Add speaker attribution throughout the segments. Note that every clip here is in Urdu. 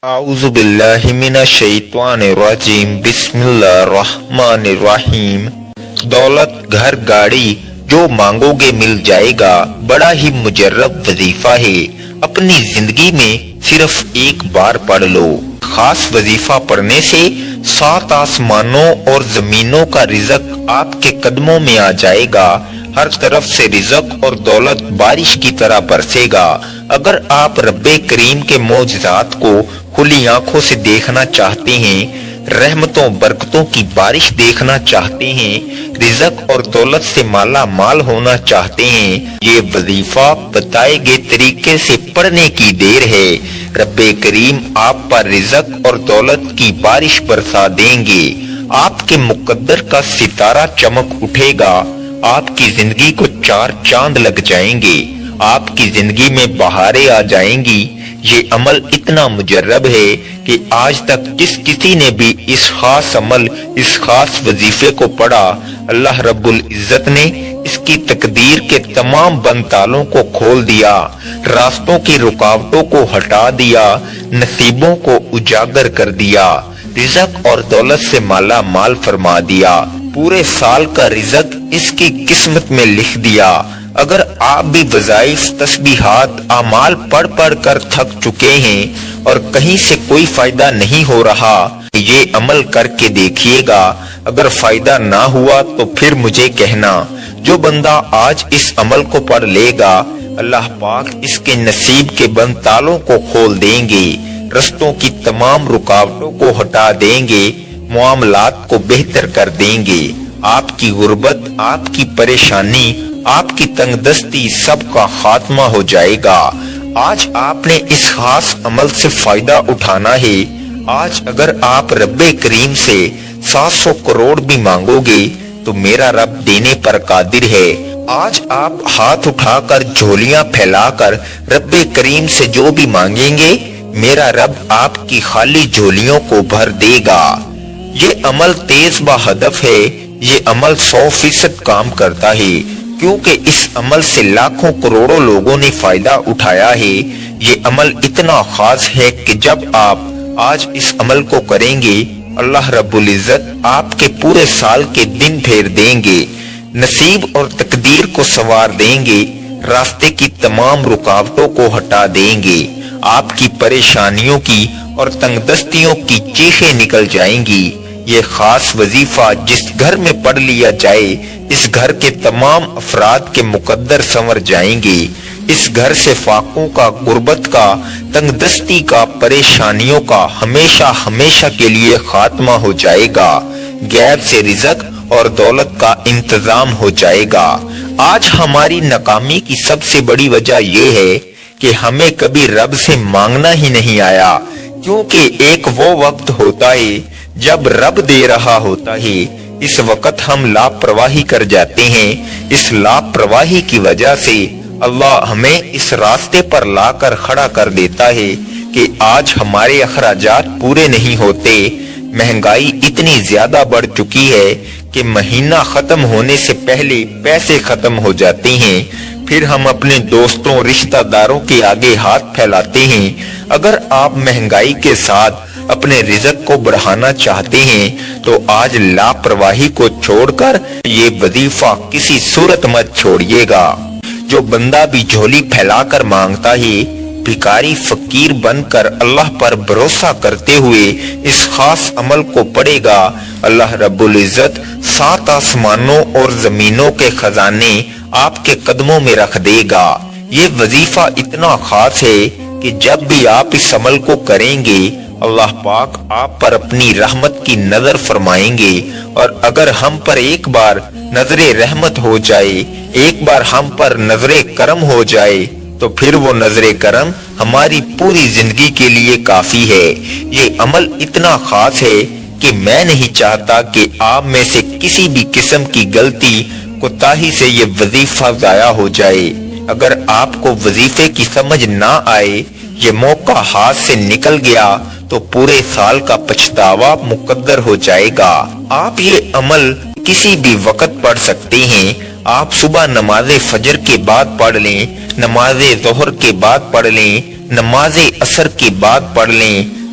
Speaker 1: اعوذ باللہ من الشیطان الرجیم بسم اللہ الرحمن الرحیم۔ دولت، گھر، گاڑی جو مانگو گے مل جائے گا، بڑا ہی مجرب وظیفہ ہے۔ اپنی زندگی میں صرف ایک بار پڑھ لو۔ خاص وظیفہ پڑھنے سے 7 آسمانوں اور زمینوں کا رزق آپ کے قدموں میں آ جائے گا۔ ہر طرف سے رزق اور دولت بارش کی طرح برسے گا۔ اگر آپ رب کریم کے معجزات کو کھلی آنکھوں سے دیکھنا چاہتے ہیں، رحمتوں برکتوں کی بارش دیکھنا چاہتے ہیں، رزق اور دولت سے مالا مال ہونا چاہتے ہیں، یہ وظیفہ بتائے گئے طریقے سے پڑھنے کی دیر ہے۔ رب کریم آپ پر رزق اور دولت کی بارش برسا دیں گے۔ آپ کے مقدر کا ستارہ چمک اٹھے گا۔ آپ کی زندگی کو 4 چاند لگ جائیں گے۔ آپ کی زندگی میں بہاریں آ جائیں گی۔ یہ عمل اتنا مجرب ہے کہ آج تک جس کسی نے بھی اس خاص عمل، اس خاص وظیفے کو پڑھا، اللہ رب العزت نے اس کی تقدیر کے تمام بند تالوں کو کھول دیا، راستوں کی رکاوٹوں کو ہٹا دیا، نصیبوں کو اجاگر کر دیا، رزق اور دولت سے مالا مال فرما دیا، پورے سال کا رزق اس کی قسمت میں لکھ دیا۔ اگر آپ بھی وظائف، تسبیحات، اعمال پڑھ پڑھ کر تھک چکے ہیں اور کہیں سے کوئی فائدہ نہیں ہو رہا، یہ عمل کر کے دیکھیے گا۔ اگر فائدہ نہ ہوا تو پھر مجھے کہنا۔ جو بندہ آج اس عمل کو پڑھ لے گا، اللہ پاک اس کے نصیب کے بند تالوں کو کھول دیں گے، رستوں کی تمام رکاوٹوں کو ہٹا دیں گے، معاملات کو بہتر کر دیں گے۔ آپ کی غربت، آپ کی پریشانی، آپ کی تنگ دستی سب کا خاتمہ ہو جائے گا۔ آج آپ نے اس خاص عمل سے فائدہ اٹھانا ہے۔ آج اگر آپ رب کریم سے 700 کروڑ بھی مانگو گے تو میرا رب دینے پر قادر ہے۔ آج آپ ہاتھ اٹھا کر، جھولیاں پھیلا کر رب کریم سے جو بھی مانگیں گے، میرا رب آپ کی خالی جھولیوں کو بھر دے گا۔ یہ عمل تیز با ہدف ہے۔ یہ عمل 100% کام کرتا ہے، کیونکہ اس عمل سے لاکھوں کروڑوں لوگوں نے فائدہ اٹھایا ہے۔ یہ عمل اتنا خاص ہے کہ جب آپ آج اس عمل کو کریں گے، اللہ رب العزت آپ کے پورے سال کے دن پھیر دیں گے، نصیب اور تقدیر کو سنوار دیں گے، راستے کی تمام رکاوٹوں کو ہٹا دیں گے، آپ کی پریشانیوں کی اور تنگ دستیوں کی چیخیں نکل جائیں گی۔ یہ خاص وظیفہ جس گھر میں پڑھ لیا جائے، اس گھر کے تمام افراد کے مقدر سنور جائیں گے۔ اس گھر سے فاقوں کا، غربت کا، تنگ دستی کا، پریشانیوں کا ہمیشہ ہمیشہ کے لیے خاتمہ ہو جائے گا۔ غیب سے رزق اور دولت کا انتظام ہو جائے گا۔ آج ہماری ناکامی کی سب سے بڑی وجہ یہ ہے کہ ہمیں کبھی رب سے مانگنا ہی نہیں آیا، کیونکہ ایک وہ وقت ہوتا ہے جب رب دے رہا ہوتا ہے، اس وقت ہم لاپرواہی کر جاتے ہیں۔ اس لاپرواہی کی وجہ سے اللہ ہمیں اس راستے پر لا کر کھڑا کر دیتا ہے کہ آج ہمارے اخراجات پورے نہیں ہوتے۔ مہنگائی اتنی زیادہ بڑھ چکی ہے کہ مہینہ ختم ہونے سے پہلے پیسے ختم ہو جاتے ہیں، پھر ہم اپنے دوستوں، رشتہ داروں کے آگے ہاتھ پھیلاتے ہیں۔ اگر آپ مہنگائی کے ساتھ اپنے رزق کو بڑھانا چاہتے ہیں تو آج لاپرواہی کو چھوڑ کر یہ وظیفہ کسی صورت مت چھوڑیے گا۔ جو بندہ بھی جھولی پھیلا کر مانگتا ہے، بھکاری فقیر بن کر اللہ پر بھروسہ کرتے ہوئے اس خاص عمل کو پڑھے گا، اللہ رب العزت 7 آسمانوں اور زمینوں کے خزانے آپ کے قدموں میں رکھ دے گا۔ یہ وظیفہ اتنا خاص ہے کہ جب بھی آپ اس عمل کو کریں گے، اللہ پاک آپ پر اپنی رحمت کی نظر فرمائیں گے، اور اگر ہم پر ایک بار نظر رحمت ہو جائے، ایک بار ہم پر نظر کرم ہو جائے، تو پھر وہ نظر کرم ہماری پوری زندگی کے لیے کافی ہے۔ یہ عمل اتنا خاص ہے کہ میں نہیں چاہتا کہ آپ میں سے کسی بھی قسم کی غلطی، کوتاہی سے یہ وظیفہ ضائع ہو جائے۔ اگر آپ کو وظیفے کی سمجھ نہ آئے، یہ موقع ہاتھ سے نکل گیا تو پورے سال کا پچھتاوا مقدر ہو جائے گا۔ آپ یہ عمل کسی بھی وقت پڑھ سکتے ہیں۔ آپ صبح نماز فجر کے بعد پڑھ لیں، نماز ظہر کے بعد پڑھ لیں، نماز عصر کے بعد پڑھ لیں،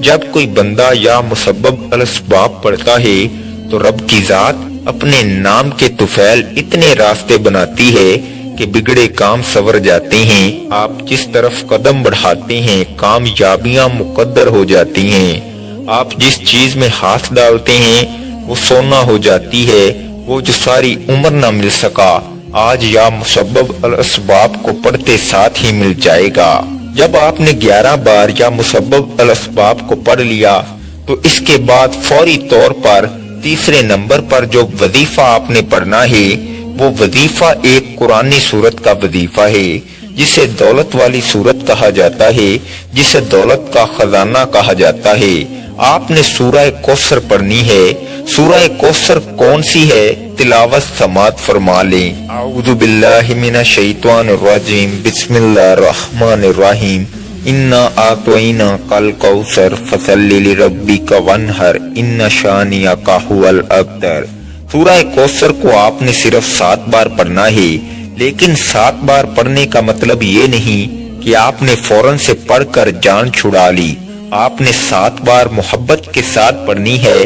Speaker 1: جب کوئی بندہ یا مسبب الاسباب پڑھتا ہے تو رب کی ذات اپنے نام کے طفیل اتنے راستے بناتی ہے کہ بگڑے کام سنور جاتے ہیں۔ آپ جس طرف قدم بڑھاتے ہیں کامیابیاں مقدر ہو جاتی ہیں۔ آپ جس چیز میں ہاتھ ڈالتے ہیں وہ سونا ہو جاتی ہے۔ وہ جو ساری عمر نہ مل سکا آج یا مسبب الاسباب کو پڑھتے ساتھ ہی مل جائے گا۔ جب آپ نے 11 بار یا مسبب الاسباب کو پڑھ لیا تو اس کے بعد فوری طور پر تیسرے نمبر پر جو وظیفہ آپ نے پڑھنا ہے وہ وظیفہ ایک قرآنی سورت کا وظیفہ ہے جسے دولت والی سورت کہا جاتا ہے، جسے دولت کا خزانہ کہا جاتا ہے۔ آپ نے سورہ کوثر پڑھنی ہے۔ سورہ کوثر کون سی ہے؟ تلاوت سماعت فرما لیں۔ اعوذ باللہ من الشیطان الرجیم، بسم اللہ الرحمن الرحیم۔ انا اعطیناک الکوثر فصلی لربک وانحر ان شانئک ھو الابتر۔ سورہ کوثر کو آپ نے صرف 7 بار پڑھنا ہے، لیکن 7 بار پڑھنے کا مطلب یہ نہیں کہ آپ نے فوراً سے پڑھ کر جان چھڑا لی۔ آپ نے 7 بار محبت کے ساتھ پڑھنی ہے،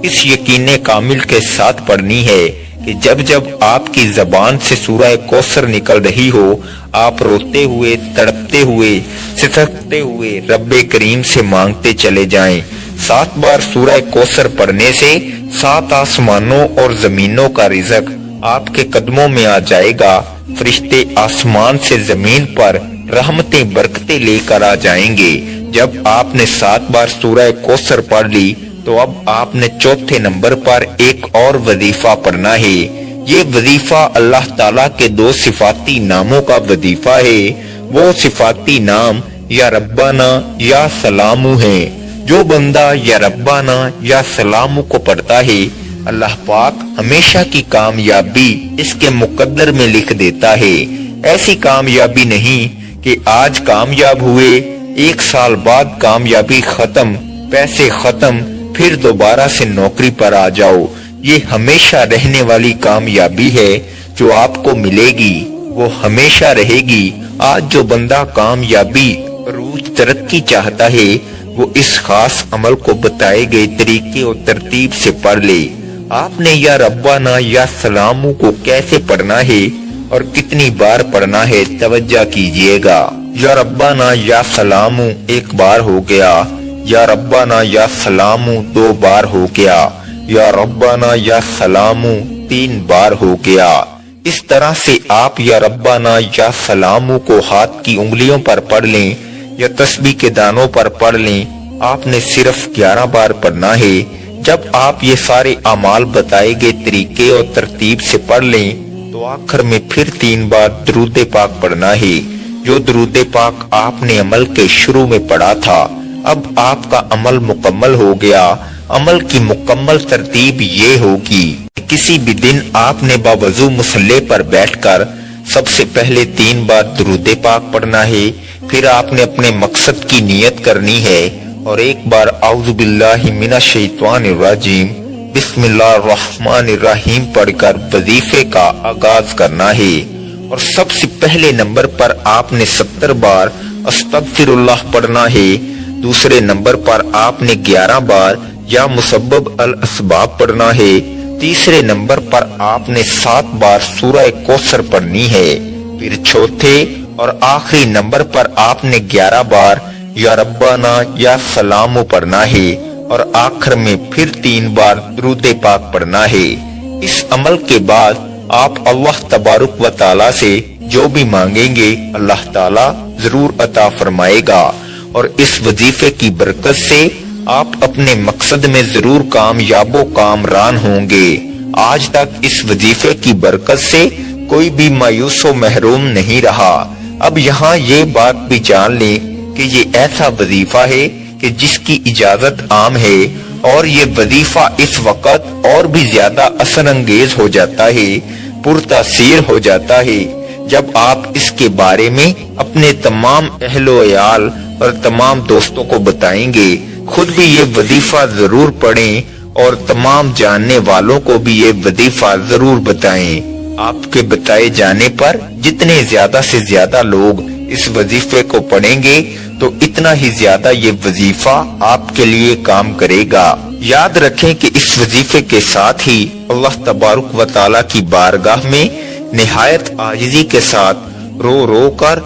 Speaker 1: اس یقین کامل کے ساتھ پڑھنی ہے کہ جب جب آپ کی زبان سے سورہ کوثر نکل رہی ہو آپ روتے ہوئے، تڑپتے ہوئے، سسکتے ہوئے رب کریم سے مانگتے چلے جائیں۔ 7 بار سورہ کوثر پڑھنے سے 7 آسمانوں اور زمینوں کا رزق آپ کے قدموں میں آ جائے گا۔ فرشتے آسمان سے زمین پر رحمتیں برکتیں لے کر آ جائیں گے۔ جب آپ نے 7 بار سورہ کوثر پڑھ لی تو اب آپ نے چوتھے نمبر پر ایک اور وظیفہ پڑھنا ہے۔ یہ وظیفہ اللہ تعالیٰ کے 2 صفاتی ناموں کا وظیفہ ہے۔ وہ صفاتی نام یا ربنا یا سلامو ہے۔ جو بندہ یا ربنا یا سلامو کو پڑھتا ہے اللہ پاک ہمیشہ کی کامیابی اس کے مقدر میں لکھ دیتا ہے۔ ایسی کامیابی نہیں کہ آج کامیاب ہوئے 1 سال بعد کامیابی ختم، پیسے ختم، پھر دوبارہ سے نوکری پر آ جاؤ۔ یہ ہمیشہ رہنے والی کامیابی ہے جو آپ کو ملے گی، وہ ہمیشہ رہے گی۔ آج جو بندہ کامیابی، عروج، ترقی چاہتا ہے وہ اس خاص عمل کو بتائے گئے طریقے اور ترتیب سے پڑھ لے۔ آپ نے یا ربنا یا سلامو کو کیسے پڑھنا ہے اور کتنی بار پڑھنا ہے توجہ کیجئے گا۔ یا ربنا یا سلامو 1 بار ہو گیا، یا ربنا یا سلامو 2 بار ہو گیا، یا ربنا یا سلامو 3 بار ہو گیا۔ اس طرح سے آپ یا ربنا یا سلامو کو ہاتھ کی انگلیوں پر پڑھ لیں یا تسبیح کے دانوں پر پڑھ لیں۔ آپ نے صرف 11 بار پڑھنا ہے۔ جب آپ یہ سارے اعمال بتائے گئے طریقے اور ترتیب سے پڑھ لیں تو آخر میں پھر 3 بار درود پاک پڑھنا ہے، جو درود پاک آپ نے عمل کے شروع میں پڑھا تھا۔ اب آپ کا عمل مکمل ہو گیا۔ عمل کی مکمل ترتیب یہ ہوگی، کسی بھی دن آپ نے باوضو مصلی پر بیٹھ کر سب سے پہلے 3 بار درود پاک پڑھنا ہے، پھر آپ نے اپنے مقصد کی نیت کرنی ہے اور 1 بار اعوذ باللہ من الشیطان الرجیم بسم اللہ الرحمن الرحیم پڑھ کر وظیفے کا آغاز کرنا ہے۔ اور سب سے پہلے نمبر پر آپ نے 70 بار استغفر اللہ پڑھنا ہے۔ دوسرے نمبر پر آپ نے 11 بار یا مسبب الاسباب پڑھنا ہے۔ تیسرے نمبر پر آپ نے 7 بار سورہ کوثر پڑھنی ہے۔ پھر چوتھے اور آخری نمبر پر آپ نے 11 بار یا ربنا یا سلامو پڑھنا ہے اور آخر میں پھر 3 بار درود پاک پڑھنا ہے۔ اس عمل کے بعد آپ اللہ تبارک و تعالی سے جو بھی مانگیں گے اللہ تعالی ضرور عطا فرمائے گا، اور اس وظیفے کی برکت سے آپ اپنے مقصد میں ضرور کامیاب و کامران ہوں گے۔ آج تک اس وظیفے کی برکت سے کوئی بھی مایوس و محروم نہیں رہا۔ اب یہاں یہ بات بھی جان لیں کہ یہ ایسا وظیفہ ہے کہ جس کی اجازت عام ہے، اور یہ وظیفہ اس وقت اور بھی زیادہ اثر انگیز ہو جاتا ہے، پرتاثیر ہو جاتا ہے جب آپ اس کے بارے میں اپنے تمام اہل و عیال اور تمام دوستوں کو بتائیں گے۔ خود بھی یہ وظیفہ ضرور پڑھیں اور تمام جاننے والوں کو بھی یہ وظیفہ ضرور بتائیں۔ آپ کے بتائے جانے پر جتنے زیادہ سے زیادہ لوگ اس وظیفے کو پڑھیں گے تو اتنا ہی زیادہ یہ وظیفہ آپ کے لیے کام کرے گا۔ یاد رکھیں کہ اس وظیفے کے ساتھ ہی اللہ تبارک و تعالیٰ کی بارگاہ میں نہایت عاجزی کے ساتھ رو رو کر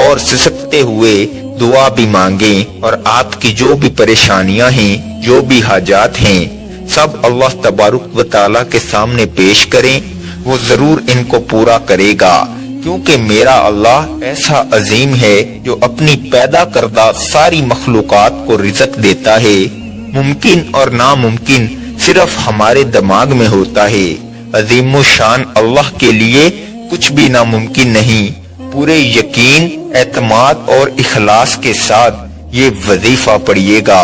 Speaker 1: اور سسکتے ہوئے دعا بھی مانگیں، اور آپ کی جو بھی پریشانیاں ہیں، جو بھی حاجات ہیں، سب اللہ تبارک و تعالیٰ کے سامنے پیش کریں، وہ ضرور ان کو پورا کرے گا، کیونکہ میرا اللہ ایسا عظیم ہے جو اپنی پیدا کردہ ساری مخلوقات کو رزق دیتا ہے۔ ممکن اور ناممکن صرف ہمارے دماغ میں ہوتا ہے۔ عظیم الشان اللہ کے لیے کچھ بھی ناممکن نہیں۔ پورے یقین، اعتماد اور اخلاص کے ساتھ یہ وظیفہ پڑھیے گا۔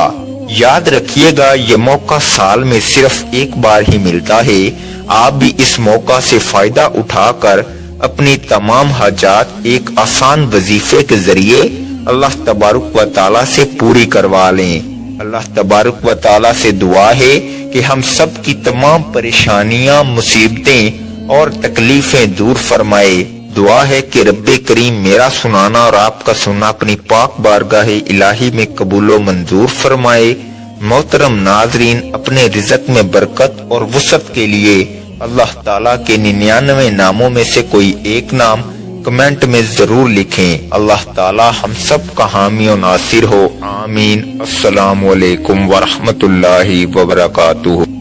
Speaker 1: یاد رکھیے گا یہ موقع سال میں صرف ایک بار ہی ملتا ہے۔ آپ بھی اس موقع سے فائدہ اٹھا کر اپنی تمام حاجات ایک آسان وظیفے کے ذریعے اللہ تبارک و تعالیٰ سے پوری کروا لیں۔ اللہ تبارک و تعالیٰ سے دعا ہے کہ ہم سب کی تمام پریشانیاں، مصیبتیں اور تکلیفیں دور فرمائے۔ دعا ہے کہ رب کریم میرا سنانا اور آپ کا سننا اپنی پاک بارگاہ الہی میں قبول و منظور فرمائے۔ محترم ناظرین، اپنے رزق میں برکت اور وسعت کے لیے اللہ تعالیٰ کے 99 ناموں میں سے کوئی ایک نام کمنٹ میں ضرور لکھیں۔ اللہ تعالیٰ ہم سب کا حامی و ناصر ہو، آمین۔ السلام علیکم ورحمۃ اللہ وبرکاتہ۔